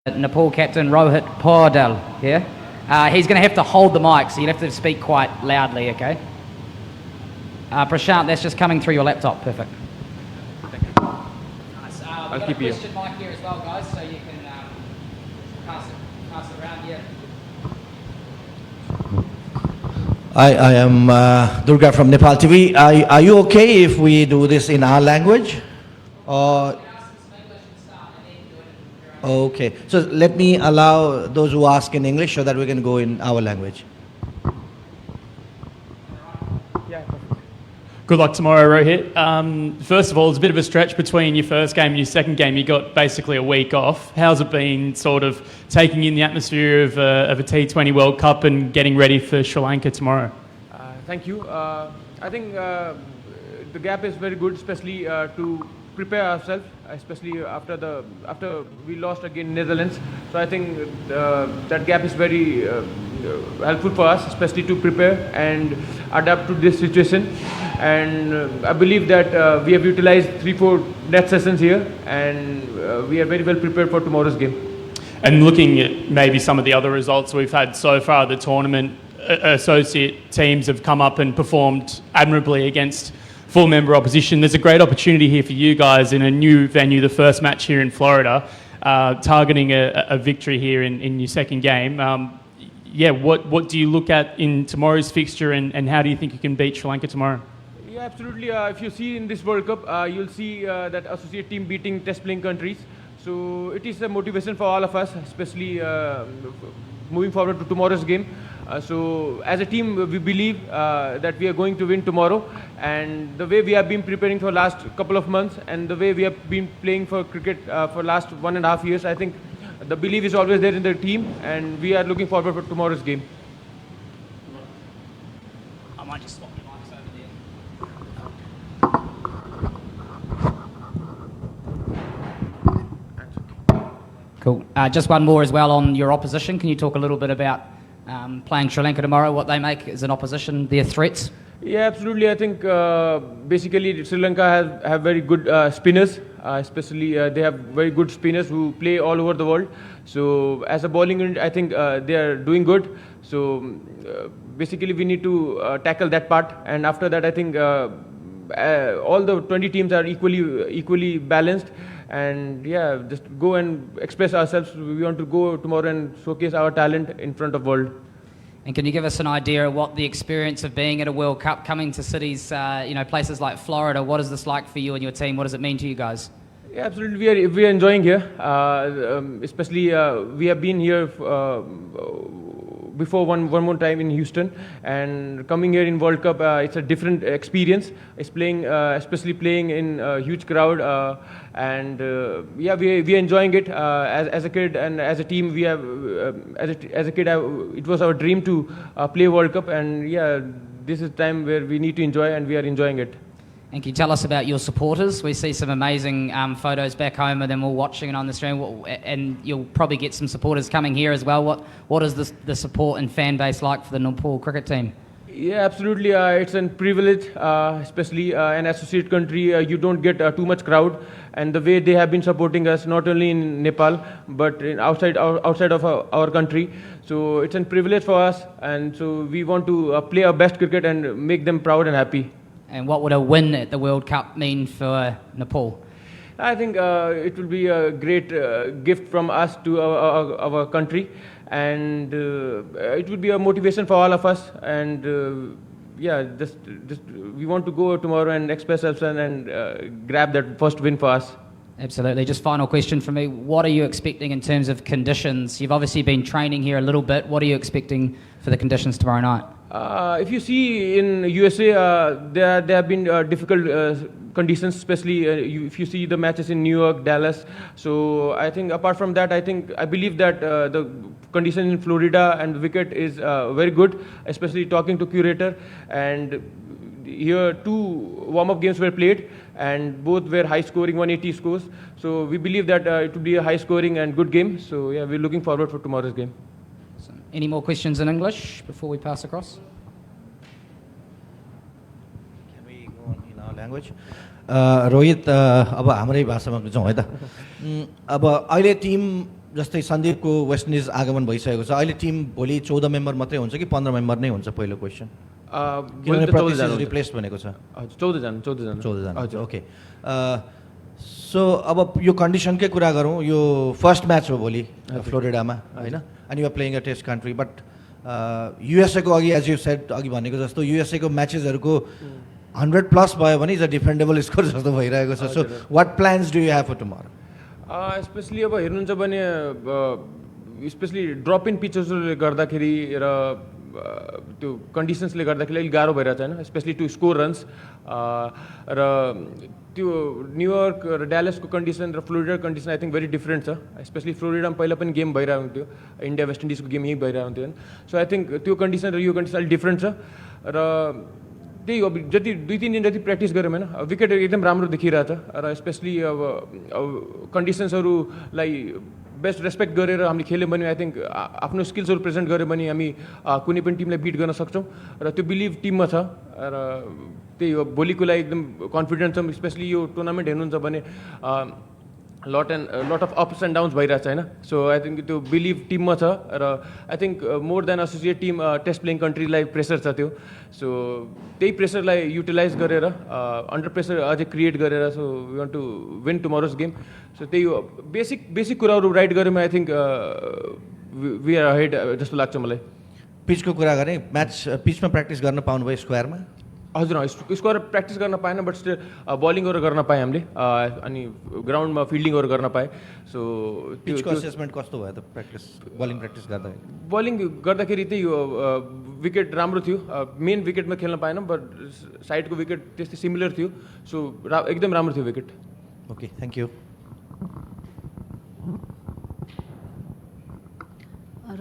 Nepal captain Rohit Paudel here. He's going to have to hold the mic, so you'll have to speak quite loudly, okay? Prashant, that's just coming through your laptop. Perfect. Thank you. Nice. I'll keep you. Question mic here as well, guys, so you can pass it around here. I am Durga from Nepal TV. Are you okay if we do this in our language? Or okay, so let me allow those who ask in English so that we can go in our language. Yeah. Good luck tomorrow, Rohit. First of all, it's a bit of a stretch between your first game and your second game. You got basically a week off. How's it been sort of taking in the atmosphere of a T20 World Cup and getting ready for Sri Lanka tomorrow? Thank you. I think the gap is very good, especially to prepare ourselves, especially after we lost against Netherlands. So I think that gap is very helpful for us, especially to prepare and adapt to this situation. And I believe that we have utilized 3-4 net sessions here, and we are very well prepared for tomorrow's game. And looking at maybe some of the other results we've had so far, the tournament, associate teams have come up and performed admirably against full member opposition. There's a great opportunity here for you guys in a new venue, the first match here in Florida, targeting a victory here in your second game. What do you look at in tomorrow's fixture, and how do you think you can beat Sri Lanka tomorrow? Yeah, absolutely. If you see in this World Cup, you'll see that associate team beating test playing countries. So it is a motivation for all of us, especially moving forward to tomorrow's game. So as a team, we believe that we are going to win tomorrow, and the way we have been preparing for last couple of months and the way we have been playing for cricket for last 1.5 years, I think the belief is always there in the team, and we are looking forward for tomorrow's game. I might just swap your mics over there. Cool. Just one more as well on your opposition. Can you talk a little bit about playing Sri Lanka tomorrow, what they make as an opposition, their threats? Yeah, absolutely. I think basically Sri Lanka have very good spinners, especially they have very good spinners who play all over the world. So as a bowling unit, I think they are doing good. So basically we need to tackle that part, and after that I think all the 20 teams are equally balanced. And yeah, just go and express ourselves. We want to go tomorrow and showcase our talent in front of world. And can you give us an idea of what the experience of being at a World Cup, coming to cities, places like Florida, what is this like for you and your team? What does it mean to you guys? Yeah, absolutely. We are enjoying here. Especially we have been here before one more time in Houston, and coming here in World Cup, it's a different experience. It's playing, especially playing in a huge crowd, and we are enjoying it. As a kid and as a team, we have as a kid, it was our dream to play World Cup, and yeah, this is time where we need to enjoy, and we are enjoying it. And can you tell us about your supporters? We see some amazing photos back home of them all watching it on the stream, and you'll probably get some supporters coming here as well. What is the support and fan base like for the Nepal cricket team? Yeah, absolutely. It's a privilege, especially an associate country. You don't get too much crowd, and the way they have been supporting us, not only in Nepal but outside of our country. So it's a privilege for us, and so we want to play our best cricket and make them proud and happy. And what would a win at the World Cup mean for Nepal? I think it will be a great gift from us to our country, and it will be a motivation for all of us. And just we want to go tomorrow and express ourselves and grab that first win for us. Absolutely. Just final question from me. What are you expecting in terms of conditions? You've obviously been training here a little bit. What are you expecting for the conditions tomorrow night? If you see in USA, there have been difficult conditions, especially if you see the matches in New York, Dallas. So I think apart from that, I believe that the condition in Florida and the wicket is very good, especially talking to curator. And here 2 warm-up games were played, and both were high-scoring 180 scores. So we believe that it will be a high-scoring and good game. So yeah, we're looking forward for tomorrow's game. Any more questions in English before we pass across? Can we go on in our language? Rohit अब हाम्रै भाषामा जाउँ है त अब अहिले Tim जस्तै सन्दीपको West Indies आगमन भइसकेको छ अहिले टिम भोलि 14 मेम्बर मात्रै हुन्छ कि 15 मेम्बर नै हुन्छ पहिलो क्वेसन किनभने प्रतीश रिप्लेस भनेको छ 14 जना हजुर ओके सो अब यो कन्डिसनकै कुरा गरौँ यो फर्स्ट म्याच हो भोलि फ्लोरिडामा होइन and you are playing a test country but USA को अघि एज यु सेड अघि भनेको जस्तो युएसए को म्याचेसहरूको 100+ भयो भने इज अ डिफेन्डेबल स्कोर जस्तो भइरहेको छ so what plans do you have for tomorrow specially अब हेर्नुहुन्छ भने स्पेसली ड्रप इन पिचेसले गर्दाखेरि र त्यो कन्डिसन्सले गर्दाखेरि अलिक गाह्रो भइरहेको छ होइन स्पेसली टु स्कोर रन्स र त्यो न्युयोर्क र ड्यालसको कन्डिसन र Florida condition I think very different छ स्पेसली फ्लोरिडामा पहिला पनि गेम भइरहेको हुन्थ्यो इन्डिया वेस्ट इन्डिजको गेम यहीँ भइरहेको हुन्थ्यो होइन सो आई थिङ्क त्यो कन्डिसन र यो कन्डिसन अलिक डिफ्रेन्ट छ र त्यही अब जति 2-3 दिन जति प्र्याक्टिस गऱ्यौँ होइन विकेट एकदम राम्रो देखिरहेछ र स्पेसली अब कन्डिसन्सहरूलाई बेस्ट रेस्पेक्ट गरेर हामीले खेल्यौँ भने आई थिङ्क आफ्नो स्किल्सहरू प्रेजेन्ट गऱ्यौँ भने हामी कुनै पनि टिमलाई बिट गर्न सक्छौँ र त्यो बिलिभ टिममा छ र त्यही हो भोलिको लागि एकदम कन्फिडेन्ट छौँ स्पेसली यो टुर्नामेन्ट हेर्नुहुन्छ भने lot of ups end downs भइरहेको छ होइन सो आई थिङ्क त्यो बिलिभ टिममा छ र I think more than associate team test playing कन्ट्रीलाई प्रेसर छ त्यो सो त्यही प्रेसरलाई युटिलाइज गरेर अन्डर प्रेसर अझै क्रिएट गरेर so we want to win tomorrow's game so त्यही हो बेसिक कुराहरू राइट गऱ्यौँ I think we are ahead जस्तो लाग्छ मलाई पिचको कुरा गरेँ म्याच पिचमा प्र्याक्टिस गर्न पाउनुभयो स्क्वायरमा हजुर स्कोर प्र्याक्टिस गर्न पाएन बट स्टिल बलिङहरू गर्न पाएँ हामीले अनि ग्राउन्डमा फिल्डिङहरू गर्न पाएँ सो पिचको असेसमेन्ट कस्तो भयो त प्र्याक्टिस बलिङ प्र्याक्टिस गर्दाखेरि बलिङ गर्दाखेरि त्यही हो विकेट राम्रो थियो मेन विकेटमा खेल्न पाएन बट साइडको विकेट त्यस्तै सिमिलर थियो सो एकदम राम्रो थियो wicket okay thank you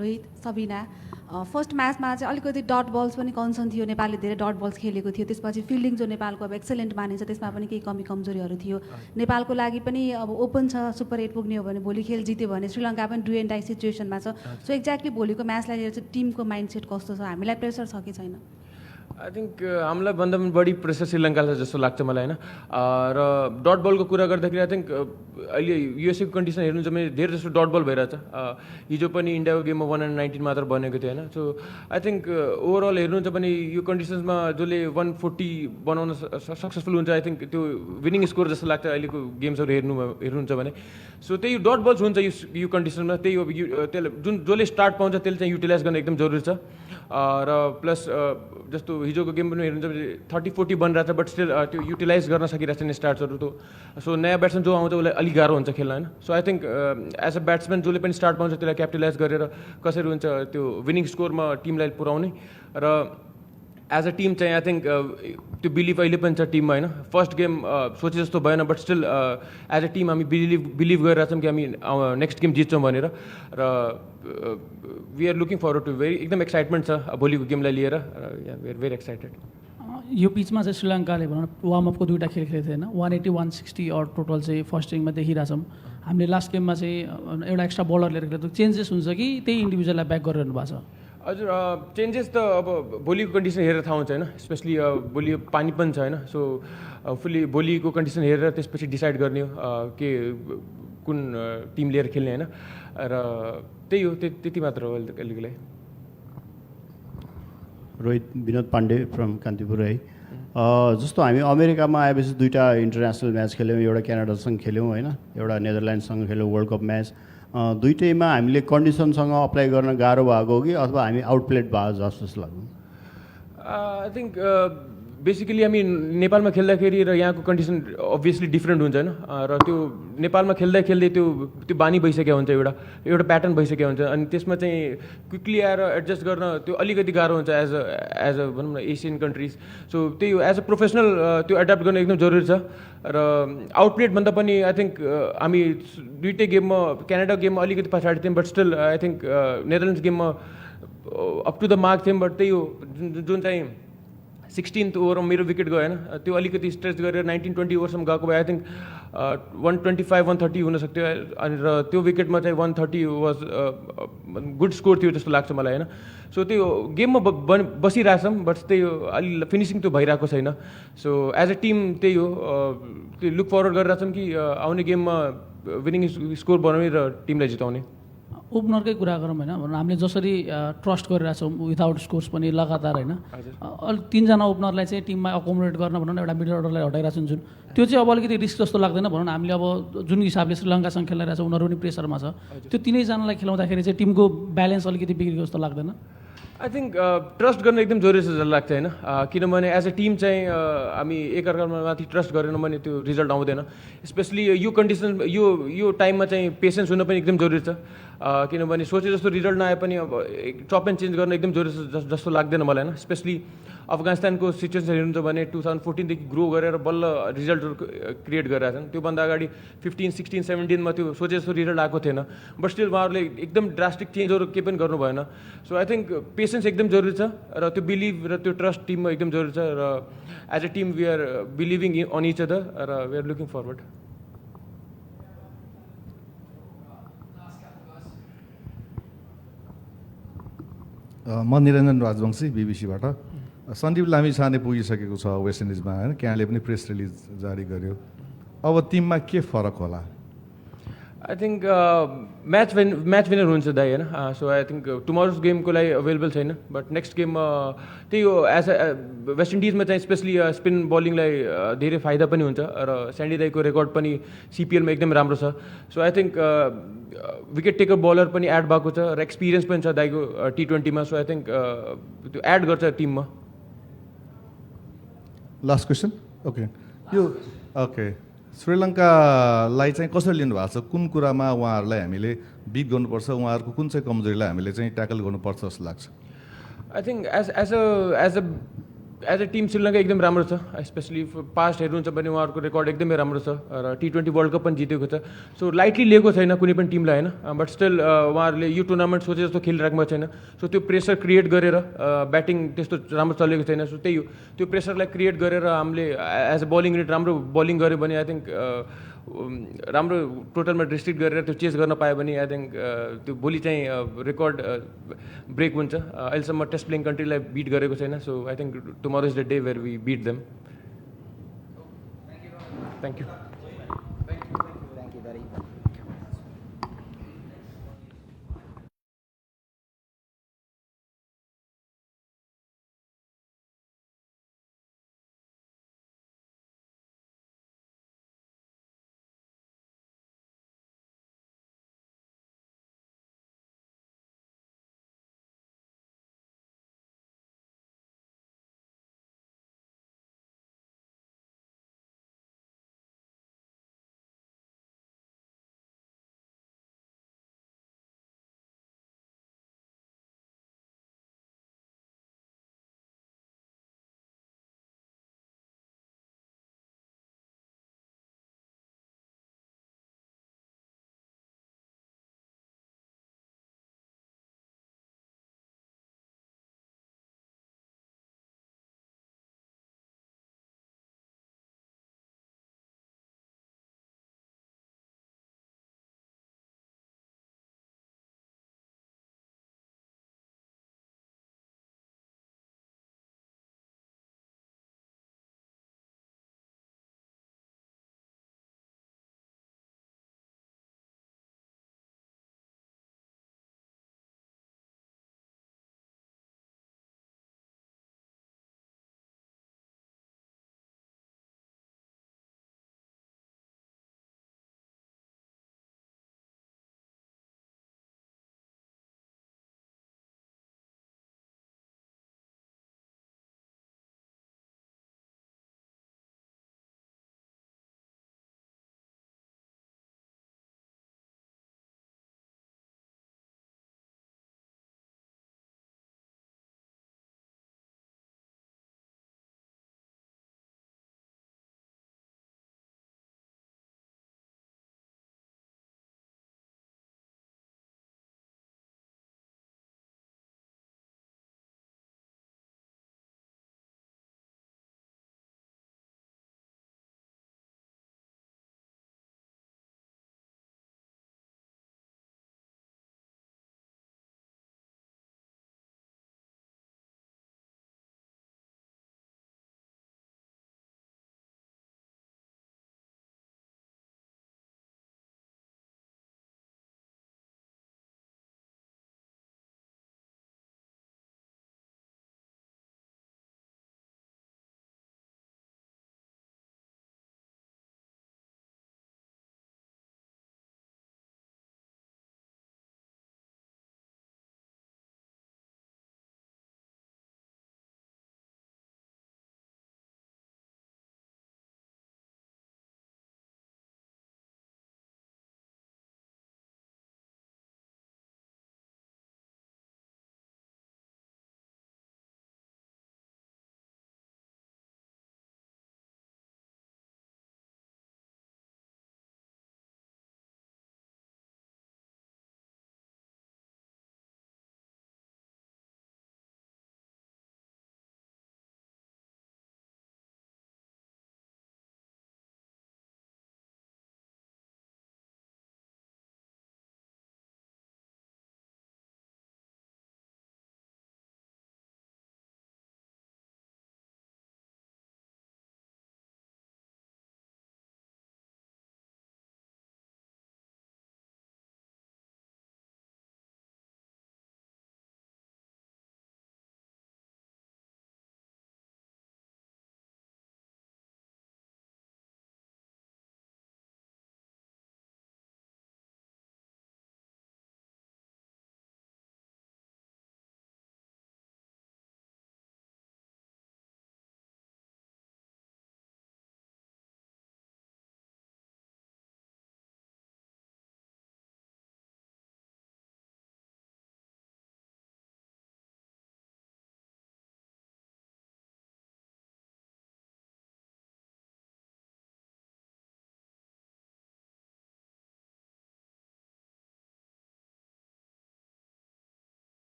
Rohit Sabina first म्याचमा चाहिँ अलिकति डट बल्स पनि कन्सर्न थियो नेपालले धेरै डट बल्स खेलेको थियो त्यसपछि फिल्डिङ जो नेपालको अब एक्सेलेन्ट मानिन्छ त्यसमा पनि केही कमी कमजोरीहरू थियो नेपालको लागि पनि अब ओपन छ सुपर 8 पुग्ने हो भने भोलि खेल जित्यो भने श्रीलङ्का पनि डु एन्ड डाई सिचुएसनमा छ सो एक्ज्याक्टली भोलिको म्याचलाई लिएर चाहिँ टिमको माइन्डसेट कस्तो छ हामीलाई प्रेसर छ कि छैन आई थिङ्क हामीलाई भन्दा पनि बढी प्रेसर श्रीलङ्कालाई जस्तो लाग्छ मलाई होइन र डट बलको कुरा गर्दाखेरि आई थिङ्क अहिले युएसएको कन्डिसन हेर्नुहुन्छ भने धेरै जस्तो डट बल भइरहेछ हिजो पनि इन्डियाको गेममा 119 मात्र बनेको थियो होइन सो आई थिङ्क ओभरअल हेर्नुहुन्छ भने यो कन्डिसन्समा जसले 140 बनाउन सक्सेसफुल हुन्छ आई थिङ्क त्यो विनिङ स्कोर जस्तो लाग्छ अहिलेको गेम्सहरू हेर्नुहुन्छ भने सो त्यही डट बल्स हुन्छ यो कन्डिसनमा त्यही हो त्यसले जसले स्टार्ट पाउँछ त्यसले चाहिँ युटिलाइज गर्न एकदम जरुरी छ र प्लस जस्तो हिजोको गेम पनि हेर्नुहुन्छ भने 30-40 बनिरहेको छ बट स्टिल त्यो युटिलाइज गर्न सकिरहेको छैन स्टार्ट्सहरू त सो नयाँ ब्याट्सम्यान जो आउँछ उसलाई अलिक गाह्रो हुन्छ खेल्न होइन so I think as a batsman जसले पनि स्टार्ट पाउँछ त्यसलाई क्यापिटलाइज गरेर कसरी हुन्छ त्यो विनिङ स्कोरमा टिमलाई पुऱ्याउने र एज अ टिम चाहिँ आई थिङ्क त्यो बिलिभ अहिले पनि छ टिममा होइन फर्स्ट गेम सोचे जस्तो भएन but still as a team हामी बिलिभ गरिरहेछौँ कि हामी नेक्स्ट गेम जित्छौँ भनेर र we are looking forward to एकदम एक्साइटमेन्ट छ भोलिको गेमलाई लिएर वी आर भेरी एक्साइटेड यो पिचमा चाहिँ श्रीलङ्काले भनौँ वार्मअपको 2टा खेल खेलेको थिएन 180-160 अर टोटल चाहिँ फर्स्ट इनिङमा देखिरहेछौँ हामीले लास्ट गेममा चाहिँ एउटा एक्स्ट्रा बलर लिएर खेलेको चेन्जेस हुन्छ कि त्यही इन्डिभिजुअललाई ब्याक गरिरहनु भएको छ हजुर चेन्जेस त अब भोलिको कन्डिसन हेरेर थाहा हुन्छ होइन स्पेसली भोलि पानी पनि छ होइन सो फुल्ली भोलिको कन्डिसन हेरेर त्यसपछि डिसाइड गर्ने हो के कुन टिम लिएर खेल्ने होइन र त्यही हो त्यति मात्र हो अहिलेको लागि रोहित विनोद पाण्डे फ्रम कान्तिपुर है जस्तो हामी अमेरिकामा आएपछि 2टा इन्टरनेसनल म्याच खेल्यौँ एउटा क्यानाडासँग खेल्यौँ होइन एउटा नेदरल्यान्ड्ससँग खेल्यौँ वर्ल्ड कप म्याच दुइटैमा हामीले कन्डिसनसँग अप्लाई गर्न गाह्रो भएको हो कि अथवा हामी आउटप्लेड भएको जस्तो लाग्यो आई थिङ्क बेसिकली हामी नेपालमा खेल्दाखेरि र यहाँको कन्डिसन अभियसली डिफ्रेन्ट हुन्छ होइन र त्यो नेपालमा खेल्दै त्यो बानी भइसकेको हुन्छ एउटा प्याटर्न भइसकेको हुन्छ अनि त्यसमा चाहिँ क्विकली आएर एडजस्ट गर्न त्यो अलिकति गाह्रो हुन्छ एज अ भनौँ न एसियन कन्ट्रिज सो त्यही हो एज अ प्रोफेसनल त्यो एडाप्ट गर्न एकदम जरुरी छ र आउटप्लेट भन्दा पनि आई थिङ्क हामी दुइटै गेममा क्यानाडा गेममा अलिकति पछाडि थियौँ but still I think Netherlands गेममा अप टु द मार्क थियौँ बट त्यही हो जुन चाहिँ 16th ओभरमा मेरो विकेट गयो होइन त्यो अलिकति स्ट्रेच गरेर 19-20 ओभरसम्म गएको भए आई थिङ्क 125-130 हुनसक्थ्यो अनि र त्यो विकेटमा चाहिँ 130 वाज गुड स्कोर थियो जस्तो लाग्छ मलाई होइन सो त्यो गेममा बसिरहेछौँ बट त्यही हो अलि फिनिसिङ त्यो भइरहेको छैन सो एज अ टिम त्यही हो त्यो लुक फरवर्ड गरिरहेछौँ कि आउने गेममा विनिङ स्कोर बनाउने र टिमलाई जिताउने ओपनरकै कुरा गरौँ होइन भने हामीले जसरी ट्रस्ट गरिरहेछौँ विदाउट स्कोर्स पनि लगातार होइन तिनजना ओपनरलाई चाहिँ टिममा अकोमोडेट गर्न भनौँ न एउटा मिडल अर्डरलाई हटाइरहेको छन् जुन त्यो चाहिँ अब अलिकति रिस्क जस्तो लाग्दैन भनौँ न हामीले अब जुन हिसाबले श्रीलङ्कासँग खेलिरहेछ उनीहरू पनि प्रेसरमा छ त्यो तिनैजनालाई खेलाउँदाखेरि चाहिँ टिमको ब्यालेन्स अलिकति बिग्रेको जस्तो लाग्दैन आई थिङ्क ट्रस्ट गर्न एकदम जरुरी छ जस्तो लाग्छ होइन किनभने एज अ टिम चाहिँ हामी एकअर्कामा माथि ट्रस्ट गरेन भने त्यो रिजल्ट आउँदैन स्पेसली यो कन्डिसन यो टाइममा चाहिँ पेसेन्स हुन पनि एकदम जरुरी छ किनभने सोचे जस्तो रिजल्ट नआए पनि अब टप एन्ड चेन्ज गर्न एकदम जरुरी छ जस्तो लाग्दैन मलाई होइन स्पेसली अफगानिस्तानको सिचुएसन हेर्नुहुन्छ भने 2014देखि ग्रो गरेर बल्ल रिजल्टहरू क्रिएट गरिरहेको छन् त्योभन्दा अगाडि 15, 16, 17मा त्यो सोचे जस्तो रिजल्ट आएको थिएन बट स्टिल उहाँहरूले एकदम ड्रास्टिक चेन्जहरू केही पनि गर्नु भएन सो आई थिङ्क पेसेन्स एकदम जरुरी छ र त्यो बिलिभ र त्यो ट्रस्ट टिममा एकदम जरुरी छ र as a team we are believing on each other र वी आर लुकिङ फरवर्ड म निरञ्जन राजवंशी बिबिसीबाट सन्दीप लामिछाने पुगिसकेको छ वेस्ट इन्डिजमा होइन क्यानले पनि प्रेस रिलिज जारी गर्यो अब टिममा के फरक होला आई थिङ्क म्याच विनर हुन्छ दाइ होइन सो आई थिङ्क टुमोरोज गेमको लागि अभाइलेबल छैन बट नेक्स्ट गेम त्यही हो एज अ वेस्ट इन्डिजमा चाहिँ स्पेसली स्पिन बलिङलाई धेरै फाइदा पनि हुन्छ र स्यान्डी दाईको रेकर्ड पनि सिपिएलमा एकदम राम्रो छ so I think wicket taker bowler पनि एड भएको छ र एक्सपिरियन्स पनि छ दाईको T20मा सो आई थिङ्क त्यो एड गर्छ टिममा लास्ट क्वेसन ओके यो ओके श्रीलङ्कालाई चाहिँ कसरी लिनुभएको छ कुन कुरामा उहाँहरूलाई हामीले बिट गर्नुपर्छ उहाँहरूको कुन चाहिँ कमजोरीलाई हामीले चाहिँ ट्याकल गर्नुपर्छ जस्तो लाग्छ I think as a team Sri Lanka एकदम राम्रो छ स्पेसली पास्ट हेर्नुहुन्छ भने उहाँहरूको रेकर्ड एकदमै राम्रो छ र T20 वर्ल्ड कप पनि जितेको छ सो लाइटली लिएको छैन कुनै पनि टिमलाई होइन बट स्टिल उहाँहरूले यो टुर्नामेन्ट सोचे जस्तो खेलिराख्नु छैन सो त्यो प्रेसर क्रिएट गरेर ब्याटिङ त्यस्तो राम्रो चलेको छैन सो त्यही हो त्यो प्रेसरलाई क्रिएट गरेर हामीले एज अ बलिङ युनिट राम्रो बलिङ गऱ्यो भने आई थिङ्क राम्रो टोटलमा डिस्ट्रिक्ट गरेर त्यो चेस गर्न पायो भने आई थिङ्क त्यो भोलि चाहिँ रेकर्ड ब्रेक हुन्छ अहिलेसम्म टेस्ट प्लेइङ कन्ट्रीलाई बिट गरेको छैन so I think tomorrow is the day where we beat them thank you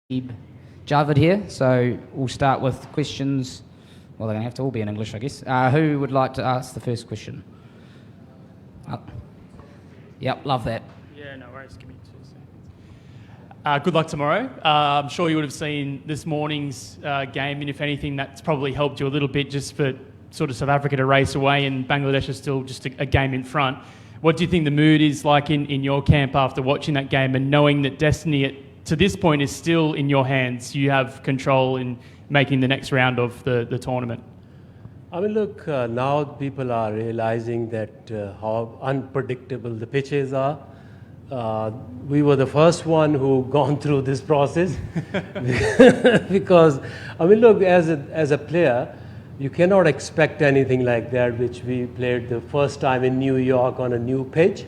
Javid here, so we'll start with questions. Well, they're going to have to all be in English, I guess. Who would like to ask the first question? Yep, love that. Yeah, no worries. Give me 2 seconds. Good luck tomorrow. I'm sure you would have seen this morning's game, and if anything, that's probably helped you a little bit just for sort of South Africa to race away, and Bangladesh is still just a game in front. What do you think the mood is like in your camp after watching that game and knowing that destiny to this point is still in your hands? You have control in making the next round of the tournament. I mean, look, now people are realizing that how unpredictable the pitches are. We were the first one who gone through this process because, I mean, look, as a player, you cannot expect anything like that, which we played the first time in New York on a new pitch.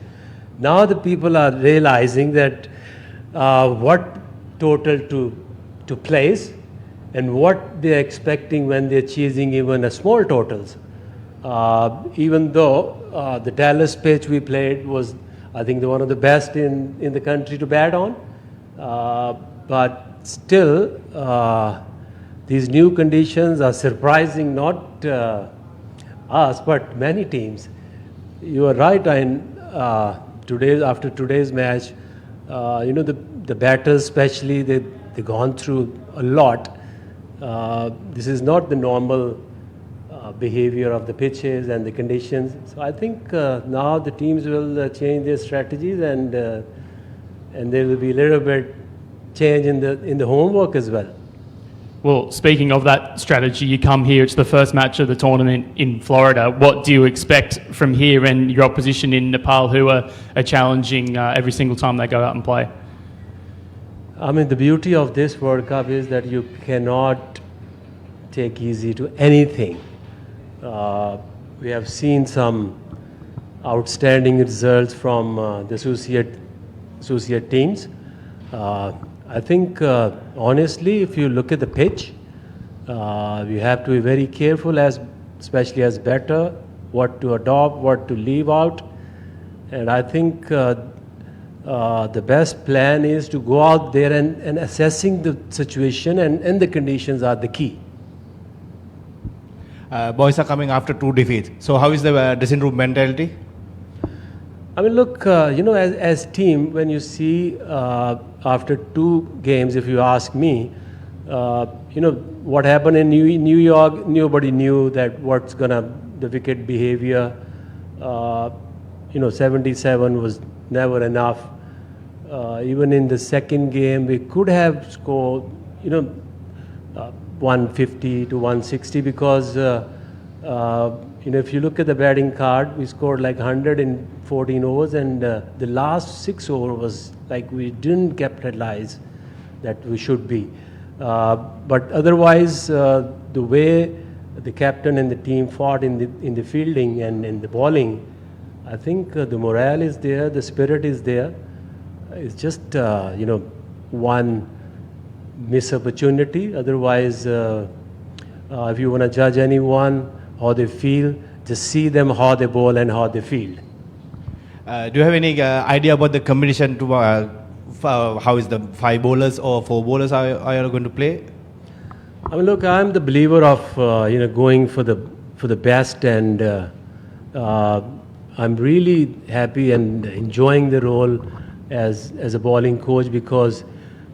Now the people are realizing that what total to place and what they're expecting when they're chasing even a small totals. Even though the Dallas pitch we played was, I think, one of the best in the country to bat on, but still these new conditions are surprising not us but many teams. You are right, after today's match, the batters especially, they've gone through a lot. This is not the normal behavior of the pitches and the conditions. So I think now the teams will change their strategies, and there will be a little bit change in the homework as well. Well, speaking of that strategy, you come here, it's the first match of the tournament in Florida. What do you expect from here and your opposition in Nepal, who are challenging every single time they go out and play? I mean, the beauty of this World Cup is that you cannot take easy to anything. We have seen some outstanding results from the associate teams. I think, honestly, if you look at the pitch, you have to be very careful, especially as batter, what to adopt, what to leave out. And I think the best plan is to go out there and assessing the situation and the conditions are the key. Boys are coming after 2 defeats. So how is the dressing room mentality? I mean, look, as team, when you see after 2 games, if you ask me, what happened in New York, nobody knew that the wicket behavior. 77 was never enough. Even in the second game, we could have scored, 150 to 160 because, if you look at the batting card, we scored like 114 overs, and the last 6 overs was like we didn't capitalize that we should be. But otherwise, the way the captain and the team fought in the fielding and in the bowling, I think the morale is there, the spirit is there. It's just, one missed opportunity. Otherwise, if you want to judge anyone, how they feel, just see them how they bowl and how they field. Do you have any idea about the combination to how is the 5 bowlers or 4 bowlers are you going to play? I mean, look, I'm the believer of going for the best, and I'm really happy and enjoying the role as a bowling coach, because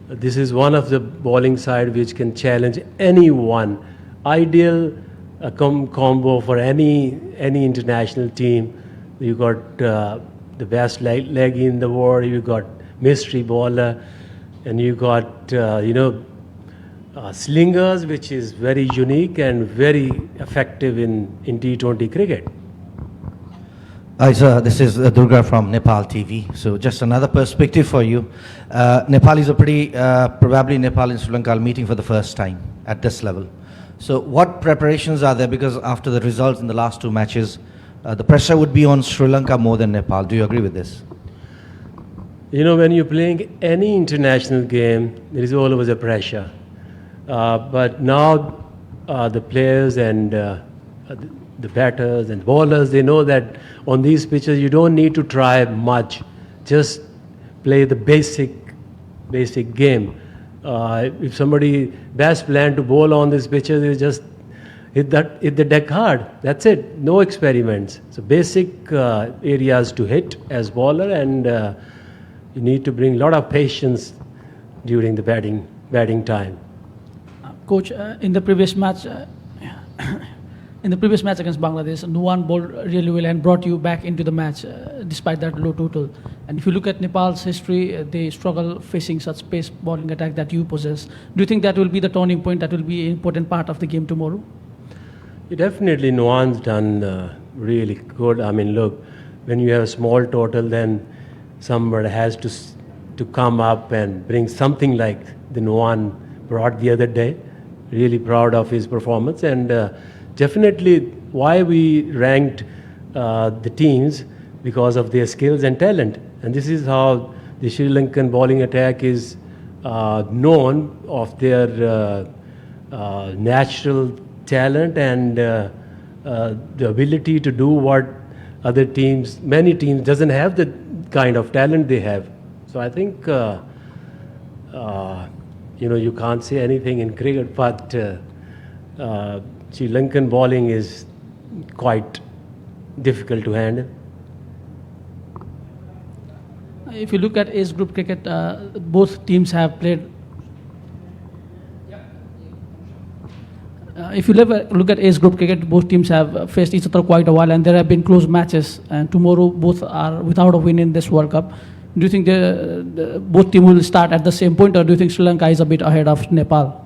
this is one of the bowling side which can challenge anyone. Ideal combo for any international team. You got the best leggy in the world. You got mystery bowler, and you got slingers, which is very unique and very effective in T20 cricket. Hi, sir. This is Durga from Nepal TV. So just another perspective for you. Nepal is probably Nepal and Sri Lanka are meeting for the first time at this level. So what preparations are there? Because after the results in the last 2 matches, the pressure would be on Sri Lanka more than Nepal. Do you agree with this? When you're playing any international game, there is always a pressure. But now the players and the batters and bowlers, they know that on these pitches you don't need to try much. Just play the basic game. If somebody best plan to bowl on this pitches is just hit the deck hard. That's it. No experiments. So basic areas to hit as bowler, and you need to bring a lot of patience during the batting time. Coach, in the previous match, in the previous match against Bangladesh, Nuwan bowled really well and brought you back into the match despite that low total. And if you look at Nepal's history, they struggle facing such pace bowling attack that you possess. Do you think that will be the turning point? That will be an important part of the game tomorrow? Definitely, Nuwan's done really good. I mean, look, when you have a small total, then somebody has to come up and bring something like the Nuwan brought the other day. Really proud of his performance, and definitely why we ranked the teams because of their skills and talent. And this is how the Sri Lankan bowling attack is known of their natural talent and the ability to do what other teams, many teams doesn't have the kind of talent they have. So I think you can't say anything in cricket, but Sri Lankan bowling is quite difficult to handle. If you look at age group cricket, both teams have played. If you look at age group cricket, both teams have faced each other quite a while, and there have been close matches. And tomorrow, both are without a win in this World Cup. Do you think both teams will start at the same point, or do you think Sri Lanka is a bit ahead of Nepal?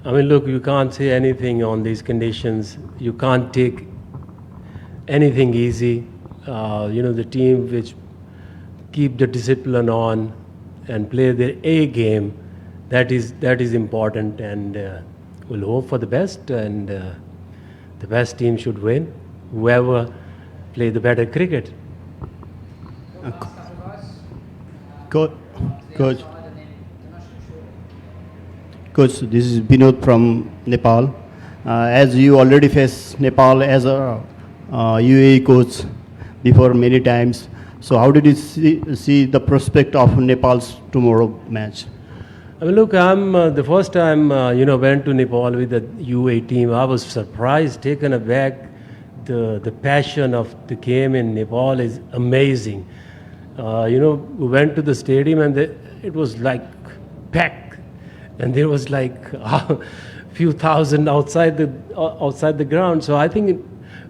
I mean, look, you can't say anything on these conditions. You can't take anything easy. The team which keep the discipline on and play their A game, that is important, and we'll hope for the best, and the best team should win, whoever play the better cricket. Coach, this is Binod from Nepal. As you already faced Nepal as a UAE coach before many times, so how did you see the prospect of Nepal's tomorrow match? I mean, look, I'm the first time went to Nepal with the UAE team. I was surprised, taken aback. The passion of the game in Nepal is amazing. We went to the stadium and it was like packed, and there was like a few thousand outside the ground. So I think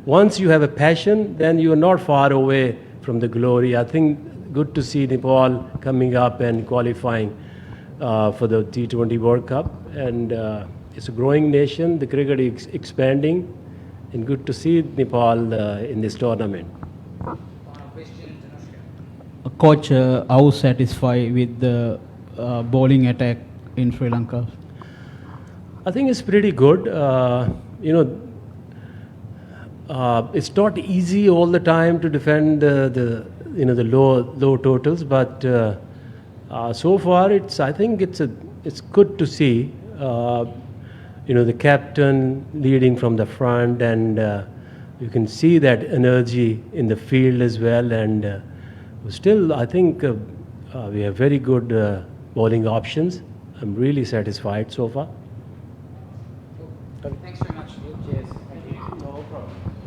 once you have a passion, then you are not far away from the glory. I think good to see Nepal coming up and qualifying for the T20 World Cup, and it's a growing nation. The cricket is expanding, and good to see Nepal in this tournament. Coach, how satisfied with the bowling attack in Sri Lanka? I think it's pretty good. It's not easy all the time to defend the low totals, but so far I think it's good to see. The captain leading from the front, and you can see that energy in the field as well. And still, I think we have very good bowling options. I'm really satisfied so far. Thanks very much. Cheers. Thank you. No problem.